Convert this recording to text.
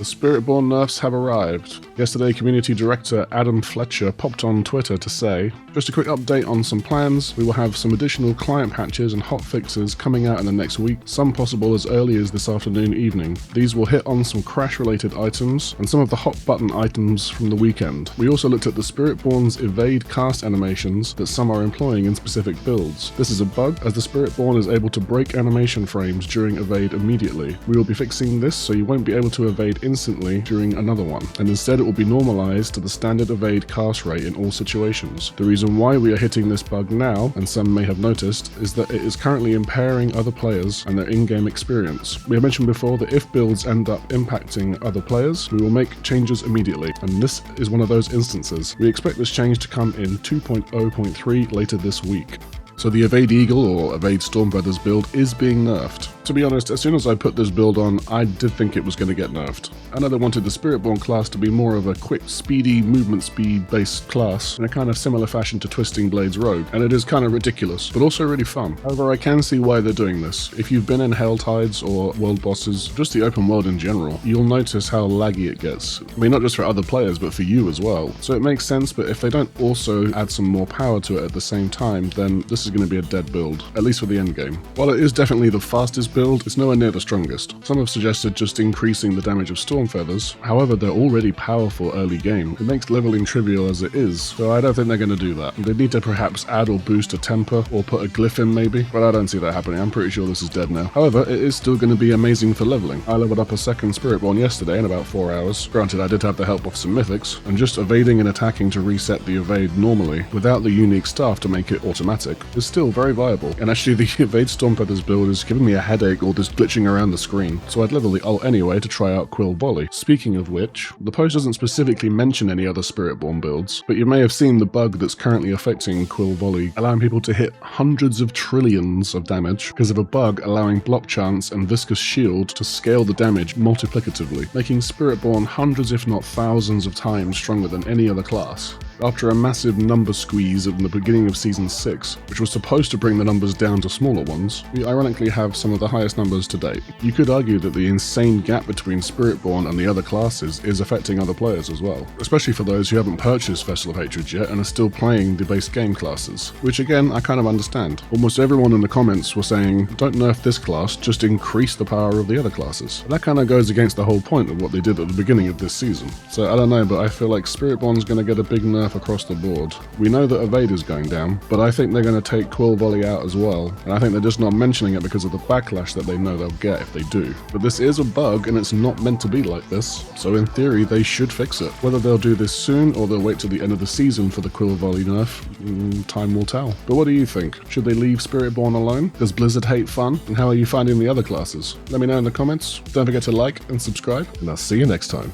The Spiritborn Nerfs have arrived. Yesterday, Community Director Adam Fletcher popped on Twitter to say, just a quick update on some plans. We will have some additional client patches and hotfixes coming out in the next week, some possible as early as this afternoon evening. These will hit on some crash-related items and some of the hot button items from the weekend. We also looked at the Spiritborn's evade cast animations that some are employing in specific builds. This is a bug, as the Spiritborn is able to break animation frames during evade immediately. We will be fixing this so you won't be able to evade instantly during another one, and instead it will be normalized to the standard evade cast rate in all situations. The reason why we are hitting this bug now, and some may have noticed, is that it is currently impairing other players and their in-game experience. We have mentioned before that if builds end up impacting other players, we will make changes immediately, and this is one of those instances. We expect this change to come in 2.0.3 later this week. So the Evade Eagle or Evade Stormfeathers build is being nerfed. To be honest, as soon as I put this build on, I did think it was going to get nerfed. I know they wanted the Spiritborn class to be more of a quick, speedy, movement speed based class in a kind of similar fashion to Twisting Blade's Rogue, and it is kind of ridiculous, but also really fun. However, I can see why they're doing this. If you've been in Hell Tides or World Bosses, just the open world in general, you'll notice how laggy it gets. I mean, not just for other players, but for you as well. So it makes sense, but if they don't also add some more power to it at the same time, then this is going to be a dead build, at least for the endgame. While it is definitely the fastest build, it's nowhere near the strongest. Some have suggested just increasing the damage of Stormfeathers, however they're already powerful early game. It makes leveling trivial as it is, so I don't think they're going to do that. They need to perhaps add or boost a temper, or put a glyph in maybe, but I don't see that happening. I'm pretty sure this is dead now. However, it is still going to be amazing for leveling. I leveled up a second Spiritborn yesterday in about 4 hours. Granted, I did have the help of some mythics, and just evading and attacking to reset the evade normally, without the unique staff to make it automatic, is still very viable. And actually the Evade Stormfeathers build is giving me a headache all this glitching around the screen, so I'd level the ult anyway to try out Quill Volley. Speaking of which, the post doesn't specifically mention any other Spiritborn builds, but you may have seen the bug that's currently affecting Quill Volley, allowing people to hit hundreds of trillions of damage because of a bug allowing Block Chance and Viscous Shield to scale the damage multiplicatively, making Spiritborn hundreds if not thousands of times stronger than any other class. After a massive number squeeze in the beginning of Season 6, which was supposed to bring the numbers down to smaller ones, we ironically have some of the highest numbers to date. You could argue that the insane gap between Spiritborn and the other classes is affecting other players as well, especially for those who haven't purchased Festival of Hatred yet and are still playing the base game classes, which again, I kind of understand. Almost everyone in the comments were saying, don't nerf this class, just increase the power of the other classes. That kind of goes against the whole point of what they did at the beginning of this season. So I don't know, but I feel like Spiritborn's going to get a big nerf across the board. We know that Evade is going down, but I think they're going to take Quill Volley out as well, and I think they're just not mentioning it because of the backlash that they know they'll get if they do. But this is a bug and it's not meant to be like this, so in theory they should fix it. Whether they'll do this soon or they'll wait till the end of the season for the Quill Volley nerf, time will tell. But what do you think? Should they leave Spiritborn alone? Does Blizzard hate fun? And how are you finding the other classes? Let me know in the comments. Don't forget to like and subscribe, and I'll see you next time.